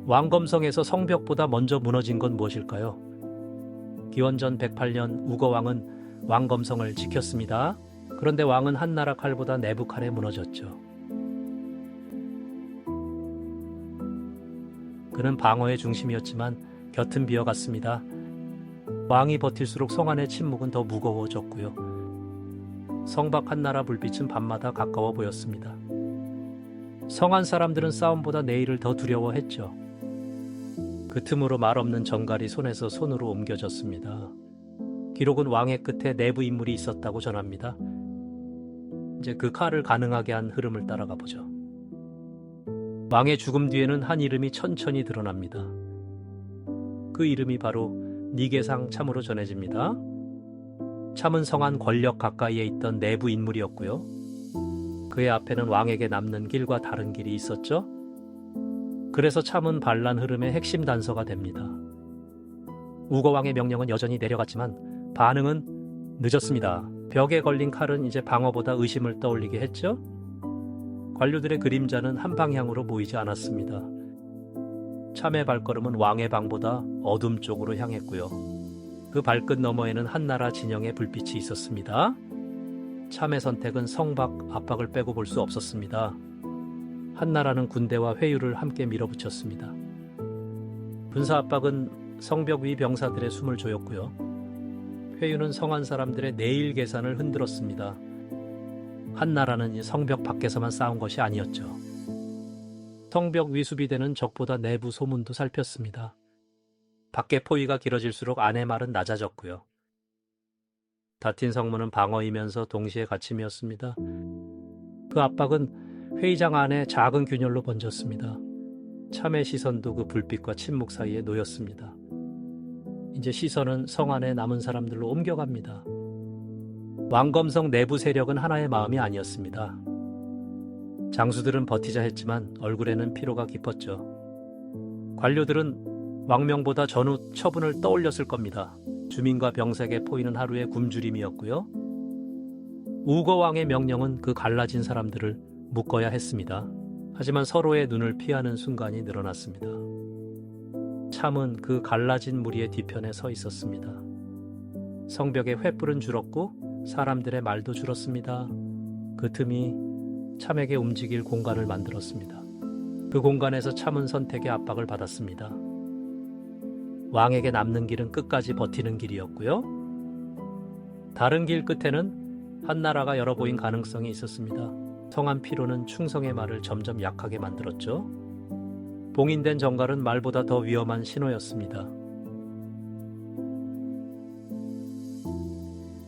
왕검성에서 성벽보다 먼저 무너진 건 무엇일까요? 기원전 108년 우거왕은 왕검성을 지켰습니다. 그런데 왕은 한나라 칼보다 내부 칼에 무너졌죠. 그는 방어의 중심이었지만 곁은 비어갔습니다. 왕이 버틸수록 성 안의 침묵은 더 무거워졌고요. 성박 한나라 불빛은 밤마다 가까워 보였습니다. 성안 사람들은 싸움보다 내일을 더 두려워했죠. 그 틈으로 말없는 정갈이 손에서 손으로 옮겨졌습니다. 기록은 왕의 끝에 내부 인물이 있었다고 전합니다. 이제 그 칼을 가능하게 한 흐름을 따라가 보죠. 왕의 죽음 뒤에는 한 이름이 천천히 드러납니다. 그 이름이 바로 니게상 참으로 전해집니다. 참은 성안 권력 가까이에 있던 내부 인물이었고요. 그의 앞에는 왕에게 남는 길과 다른 길이 있었죠. 그래서 참은 반란 흐름의 핵심 단서가 됩니다. 우거왕의 명령은 여전히 내려갔지만 반응은 늦었습니다. 벽에 걸린 칼은 이제 방어보다 의심을 떠올리게 했죠. 관료들의 그림자는 한 방향으로 보이지 않았습니다. 참의 발걸음은 왕의 방보다 어둠 쪽으로 향했고요. 그 발끝 너머에는 한나라 진영의 불빛이 있었습니다. 참의 선택은 성박 압박을 빼고 볼 수 없었습니다. 한나라는 군대와 회유를 함께 밀어붙였습니다. 군사 압박은 성벽 위 병사들의 숨을 조였고요. 회유는 성안 사람들의 내일 계산을 흔들었습니다. 한나라는 성벽 밖에서만 싸운 것이 아니었죠. 성벽 위 수비대는 적보다 내부 소문도 살폈습니다. 밖의 포위가 길어질수록 안의 말은 낮아졌고요. 다틴 성문은 방어이면서 동시에 갇힘이었습니다. 그 압박은 회의장 안에 작은 균열로 번졌습니다. 참의 시선도 그 불빛과 침묵 사이에 놓였습니다. 이제 시선은 성 안에 남은 사람들로 옮겨갑니다. 왕검성 내부 세력은 하나의 마음이 아니었습니다. 장수들은 버티자 했지만 얼굴에는 피로가 깊었죠. 관료들은 왕명보다 전후 처분을 떠올렸을 겁니다. 주민과 병색의 포위는 하루의 굶주림이었고요. 우거왕의 명령은 그 갈라진 사람들을 묶어야 했습니다. 하지만 서로의 눈을 피하는 순간이 늘어났습니다. 참은 그 갈라진 무리의 뒤편에 서 있었습니다. 성벽의 횃불은 줄었고 사람들의 말도 줄었습니다. 그 틈이 참에게 움직일 공간을 만들었습니다. 그 공간에서 참은 선택의 압박을 받았습니다. 왕에게 남는 길은 끝까지 버티는 길이었고요. 다른 길 끝에는 한나라가 열어 보인 가능성이 있었습니다. 성한 피로는 충성의 말을 점점 약하게 만들었죠. 봉인된 정갈은 말보다 더 위험한 신호였습니다.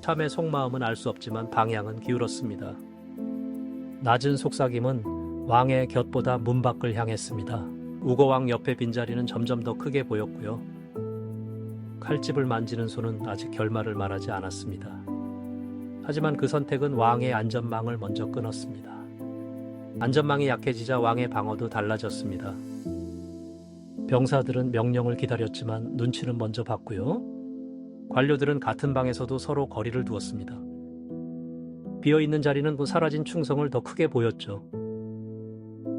참의 속마음은 알 수 없지만 방향은 기울었습니다. 낮은 속삭임은 왕의 곁보다 문 밖을 향했습니다. 우거왕 옆에 빈자리는 점점 더 크게 보였고요. 칼집을 만지는 손은 아직 결말을 말하지 않았습니다. 하지만 그 선택은 왕의 안전망을 먼저 끊었습니다. 안전망이 약해지자 왕의 방어도 달라졌습니다. 병사들은 명령을 기다렸지만 눈치는 먼저 봤고요. 관료들은 같은 방에서도 서로 거리를 두었습니다. 비어있는 자리는 그 사라진 충성을 더 크게 보였죠.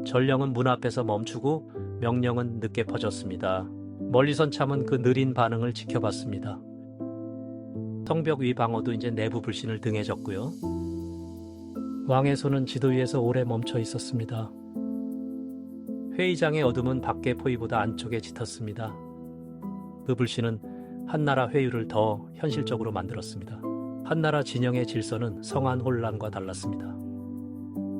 전령은 문 앞에서 멈추고 명령은 늦게 퍼졌습니다. 멀리선 참은 그 느린 반응을 지켜봤습니다. 성벽 위 방어도 이제 내부 불신을 등에 졌고요. 왕의 손은 지도 위에서 오래 멈춰 있었습니다. 회의장의 어둠은 밖의 포위보다 안쪽에 짙었습니다. 그 불신은 한나라 회유를 더 현실적으로 만들었습니다. 한나라 진영의 질서는 성안 혼란과 달랐습니다.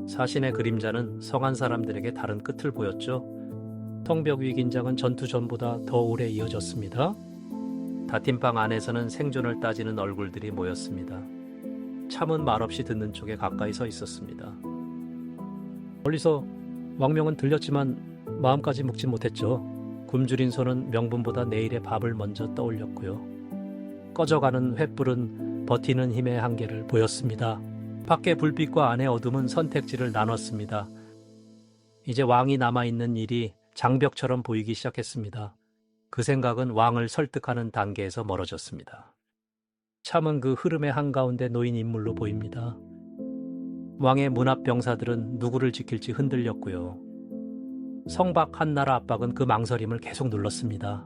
사신의 그림자는 성안 사람들에게 다른 끝을 보였죠. 성벽 위 긴장은 전투 전보다 더 오래 이어졌습니다. 다팀방 안에서는 생존을 따지는 얼굴들이 모였습니다. 참은 말없이 듣는 쪽에 가까이 서 있었습니다. 멀리서 왕명은 들렸지만 마음까지 묵지 못했죠. 굶주린 손은 명분보다 내일의 밥을 먼저 떠올렸고요. 꺼져가는 횃불은 버티는 힘의 한계를 보였습니다. 밖의 불빛과 안의 어둠은 선택지를 나눴습니다. 이제 왕이 남아있는 일이 장벽처럼 보이기 시작했습니다. 그 생각은 왕을 설득하는 단계에서 멀어졌습니다. 참은 그 흐름의 한가운데 놓인 인물로 보입니다. 왕의 문 앞 병사들은 누구를 지킬지 흔들렸고요. 성박 한나라 압박은 그 망설임을 계속 눌렀습니다.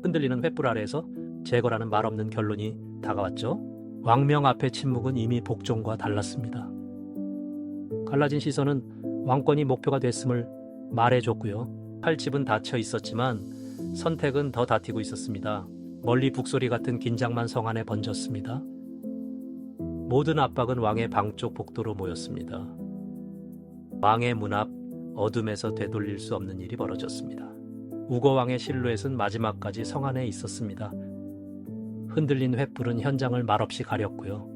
흔들리는 횃불 아래에서 제거라는 말 없는 결론이 다가왔죠. 왕명 앞의 침묵은 이미 복종과 달랐습니다. 갈라진 시선은 왕권이 목표가 됐음을 말해줬고요. 칼집은 닫혀 있었지만 선택은 더 다투고 있었습니다. 멀리 북소리 같은 긴장만 성 안에 번졌습니다. 모든 압박은 왕의 방 쪽 복도로 모였습니다. 왕의 문 앞 어둠에서 되돌릴 수 없는 일이 벌어졌습니다. 우거왕의 실루엣은 마지막까지 성 안에 있었습니다. 흔들린 횃불은 현장을 말없이 가렸고요.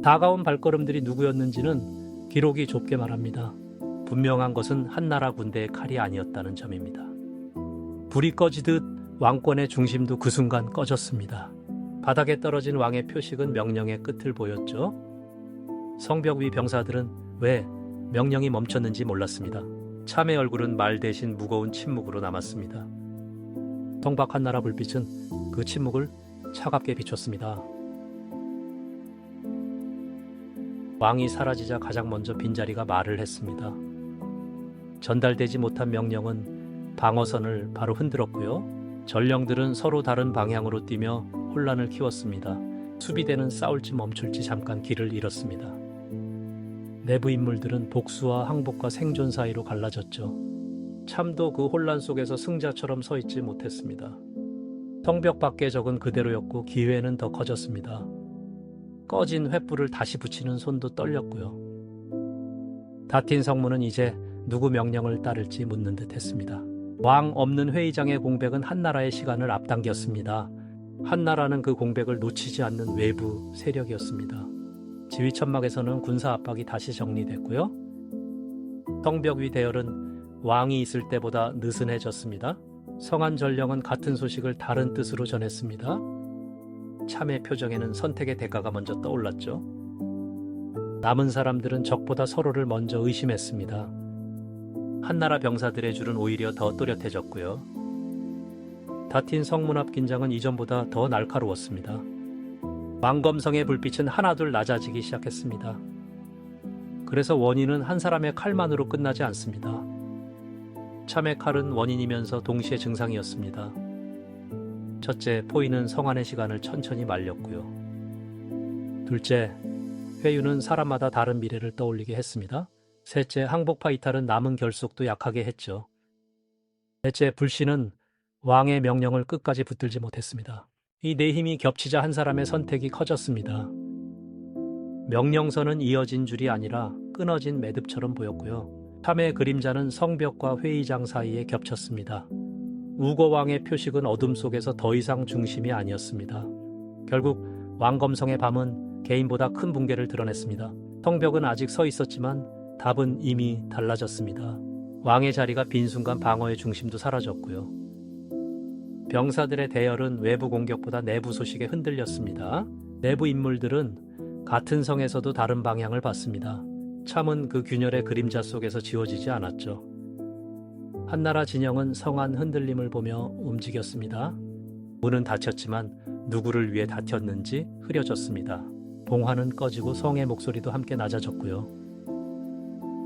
다가온 발걸음들이 누구였는지는 기록이 좁게 말합니다. 분명한 것은 한나라 군대의 칼이 아니었다는 점입니다. 불이 꺼지듯 왕권의 중심도 그 순간 꺼졌습니다. 바닥에 떨어진 왕의 표식은 명령의 끝을 보였죠. 성벽 위 병사들은 왜 명령이 멈췄는지 몰랐습니다. 참의 얼굴은 말 대신 무거운 침묵으로 남았습니다. 성박 한나라 불빛은 그 침묵을 차갑게 비췄습니다. 왕이 사라지자 가장 먼저 빈자리가 말을 했습니다. 전달되지 못한 명령은 방어선을 바로 흔들었고요. 전령들은 서로 다른 방향으로 뛰며 혼란을 키웠습니다. 수비대는 싸울지 멈출지 잠깐 길을 잃었습니다. 내부 인물들은 복수와 항복과 생존 사이로 갈라졌죠. 참도 그 혼란 속에서 승자처럼 서 있지 못했습니다. 성벽 밖의 적은 그대로였고 기회는 더 커졌습니다. 꺼진 횃불을 다시 붙이는 손도 떨렸고요. 닫힌 성문은 이제 누구 명령을 따를지 묻는 듯 했습니다. 왕 없는 회의장의 공백은 한나라의 시간을 앞당겼습니다. 한나라는 그 공백을 놓치지 않는 외부 세력이었습니다. 지휘 천막에서는 군사 압박이 다시 정리됐고요. 성벽 위 대열은 왕이 있을 때보다 느슨해졌습니다. 성안 전령은 같은 소식을 다른 뜻으로 전했습니다. 참의 표정에는 선택의 대가가 먼저 떠올랐죠. 남은 사람들은 적보다 서로를 먼저 의심했습니다. 한나라 병사들의 줄은 오히려 더 또렷해졌고요. 닫힌 성문 앞 긴장은 이전보다 더 날카로웠습니다. 왕검성의 불빛은 하나둘 낮아지기 시작했습니다. 그래서 원인은 한 사람의 칼만으로 끝나지 않습니다. 참의 칼은 원인이면서 동시에 증상이었습니다. 첫째, 포위는 성안의 시간을 천천히 말렸고요. 둘째, 회유는 사람마다 다른 미래를 떠올리게 했습니다. 셋째, 항복파 이탈은 남은 결속도 약하게 했죠. 넷째, 불신은 왕의 명령을 끝까지 붙들지 못했습니다. 이 네 힘이 겹치자 한 사람의 선택이 커졌습니다. 명령선은 이어진 줄이 아니라 끊어진 매듭처럼 보였고요. 참의 그림자는 성벽과 회의장 사이에 겹쳤습니다. 우거왕의 표식은 어둠 속에서 더 이상 중심이 아니었습니다. 결국 왕검성의 밤은 개인보다 큰 붕괴를 드러냈습니다. 성벽은 아직 서 있었지만 답은 이미 달라졌습니다. 왕의 자리가 빈 순간 방어의 중심도 사라졌고요. 병사들의 대열은 외부 공격보다 내부 소식에 흔들렸습니다. 내부 인물들은 같은 성에서도 다른 방향을 봤습니다. 참은 그 균열의 그림자 속에서 지워지지 않았죠. 한나라 진영은 성안 흔들림을 보며 움직였습니다. 문은 닫혔지만 누구를 위해 닫혔는지 흐려졌습니다. 봉화는 꺼지고 성의 목소리도 함께 낮아졌고요.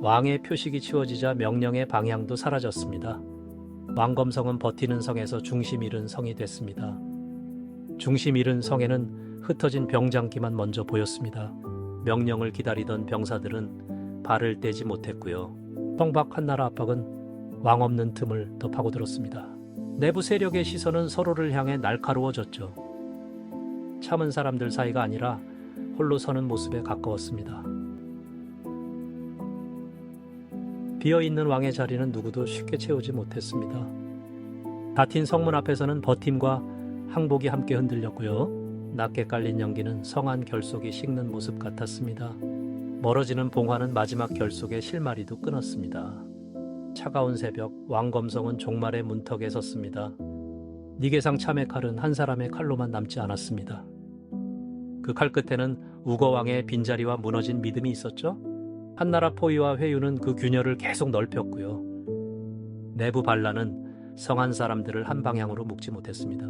왕의 표식이 치워지자 명령의 방향도 사라졌습니다. 왕검성은 버티는 성에서 중심 잃은 성이 됐습니다. 중심 잃은 성에는 흩어진 병장기만 먼저 보였습니다. 명령을 기다리던 병사들은 발을 떼지 못했고요. 성박 한나라 압박은 왕 없는 틈을 더 파고들었습니다. 내부 세력의 시선은 서로를 향해 날카로워졌죠. 참은 사람들 사이가 아니라 홀로 서는 모습에 가까웠습니다. 비어있는 왕의 자리는 누구도 쉽게 채우지 못했습니다. 닫힌 성문 앞에서는 버팀과 항복이 함께 흔들렸고요. 낮게 깔린 연기는 성안 결속이 식는 모습 같았습니다. 멀어지는 봉화는 마지막 결속의 실마리도 끊었습니다. 차가운 새벽, 왕검성은 종말의 문턱에 섰습니다. 니계상 참의 칼은 한 사람의 칼로만 남지 않았습니다. 그 칼 끝에는 우거왕의 빈자리와 무너진 믿음이 있었죠. 한나라 포위와 회유는 그 균열을 계속 넓혔고요. 내부 반란은 성안 사람들을 한 방향으로 묶지 못했습니다.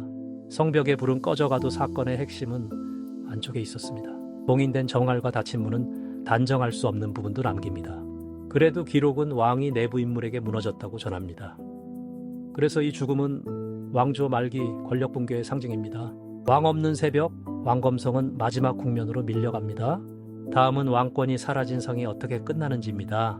성벽의 불은 꺼져가도 사건의 핵심은 안쪽에 있었습니다. 봉인된 정알과 닫힌 문은 단정할 수 없는 부분도 남깁니다. 그래도 기록은 왕이 내부 인물에게 무너졌다고 전합니다. 그래서 이 죽음은 왕조 말기 권력 붕괴의 상징입니다. 왕 없는 새벽, 왕검성은 마지막 국면으로 밀려갑니다. 다음은 왕권이 사라진 성이 어떻게 끝나는지입니다.